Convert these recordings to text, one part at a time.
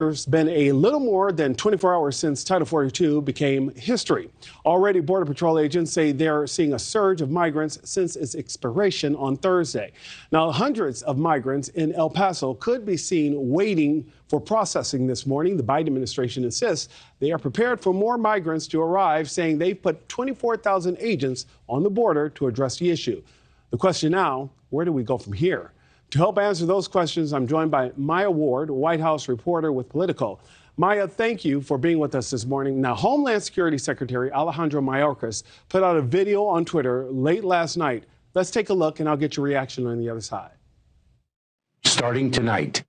It's been a little more than 24 hours since Title 42 became history. Already, Border Patrol agents say they're seeing a surge of migrants since its expiration on Thursday. Now, hundreds of migrants in El Paso could be seen waiting for processing this morning. The Biden administration insists they are prepared for more migrants to arrive, saying they've put 24,000 agents on the border to address the issue. The question now, where do we go from here? To help answer those questions, I'm joined by Myah Ward, White House reporter with Politico. Myah, thank you for being with us this morning. Now, Homeland Security Secretary Alejandro Mayorkas put out a video on Twitter late last night. Let's take a look, and I'll get your reaction on the other side. Starting tonight,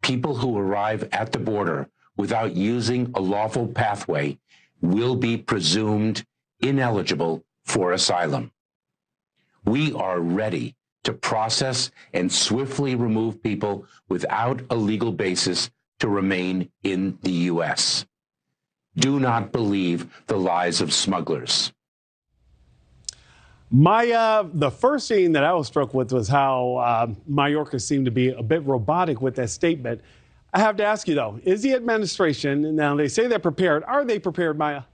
people who arrive at the border without using a lawful pathway will be presumed ineligible for asylum. We are ready to process and swiftly remove people without a legal basis to remain in the U.S. Do not believe the lies of smugglers. Myah, the first thing that I was struck with was how Mayorkas seemed to be a bit robotic with that statement. I have to ask you, though, is the administration, now they say they're prepared, are they prepared, Myah?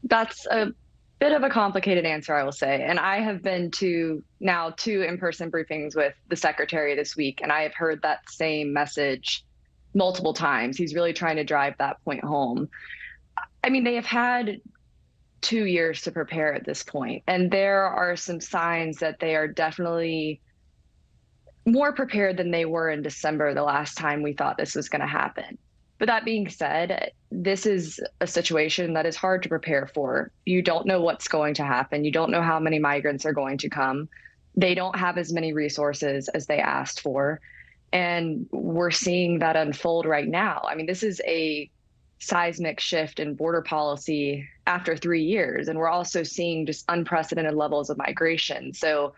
That's a bit of a complicated answer, I will say. And I have been to now 2 in-person briefings with the secretary this week, and I have heard that same message multiple times. He's really trying to drive that point home. I mean, they have had 2 years to prepare at this point, and there are some signs that they are definitely more prepared than they were in December, the last time we thought this was going to happen. But that being said, this is a situation that is hard to prepare for. You don't know what's going to happen. You don't know how many migrants are going to come. They don't have as many resources as they asked for. And we're seeing that unfold right now. I mean, this is a seismic shift in border policy after 3 years. And we're also seeing just unprecedented levels of migration. So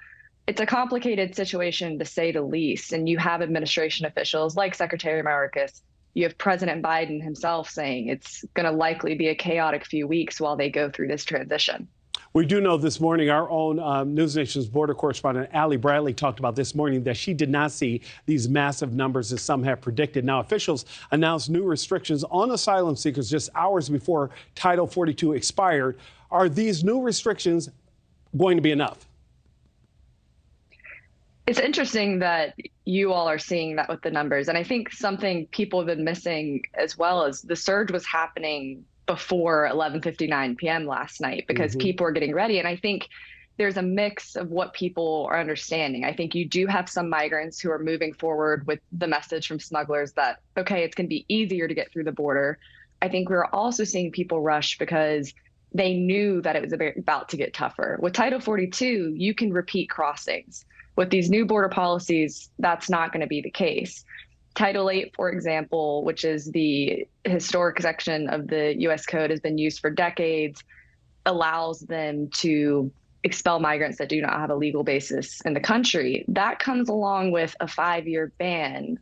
it's a complicated situation, to say the least. And you have administration officials like Secretary Mayorkas. You have President Biden himself saying it's going to likely be a chaotic few weeks while they go through this transition. We do know this morning our own NewsNation's border correspondent, Allie Bradley, talked about this morning that she did not see these massive numbers as some have predicted. Now, officials announced new restrictions on asylum seekers just hours before Title 42 expired. Are these new restrictions going to be enough? It's interesting that you all are seeing that with the numbers. And I think something people have been missing as well is the surge was happening before 11:59 p.m. last night because people are getting ready. And I think there's a mix of what people are understanding. I think you do have some migrants who are moving forward with the message from smugglers that, okay, it's going to be easier to get through the border. I think we're also seeing people rush because they knew that it was about to get tougher. With Title 42, you can repeat crossings. With these new border policies, that's not going to be the case. Title 8, for example, which is the historic section of the U.S. Code, has been used for decades, allows them to expel migrants that do not have a legal basis in the country. That comes along with a 5-year ban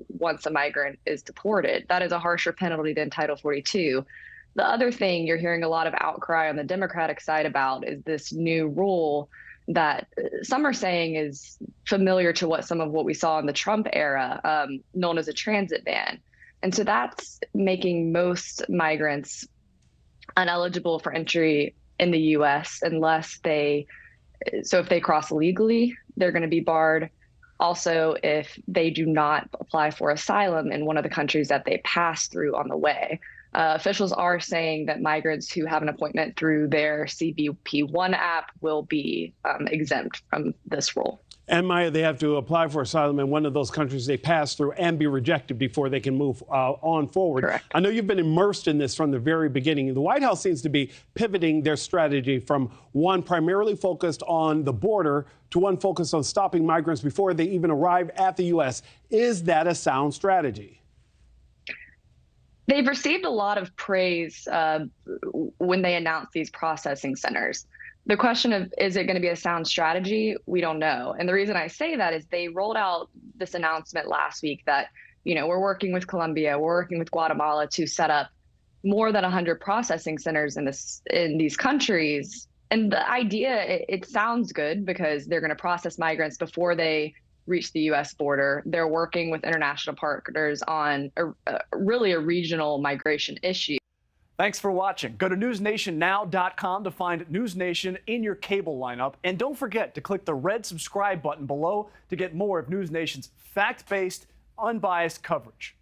once a migrant is deported. That is a harsher penalty than Title 42. The other thing you're hearing a lot of outcry on the Democratic side about is this new rule that some are saying is familiar to some of what we saw in the Trump era, known as a transit ban. And so that's making most migrants ineligible for entry in the U.S. unless if they cross illegally, they're going to be barred. Also, if they do not apply for asylum in one of the countries that they pass through on the way. Officials are saying that migrants who have an appointment through their CBP1 app will be exempt from this rule. And Myah, they have to apply for asylum in one of those countries they pass through and be rejected before they can move on forward. Correct. I know you've been immersed in this from the very beginning. The White House seems to be pivoting their strategy from one primarily focused on the border to one focused on stopping migrants before they even arrive at the U.S. Is that a sound strategy? They've received a lot of praise when they announced these processing centers. The question of, is it going to be a sound strategy? We don't know. And the reason I say that is they rolled out this announcement last week that, we're working with Colombia, we're working with Guatemala to set up more than 100 processing centers in these countries. And the idea, it sounds good because they're going to process migrants before they reach the U.S. border. They're working with international partners on really a regional migration issue. Thanks for watching. Go to newsnationnow.com to find NewsNation in your cable lineup. And don't forget to click the red subscribe button below to get more of NewsNation's fact-based, unbiased coverage.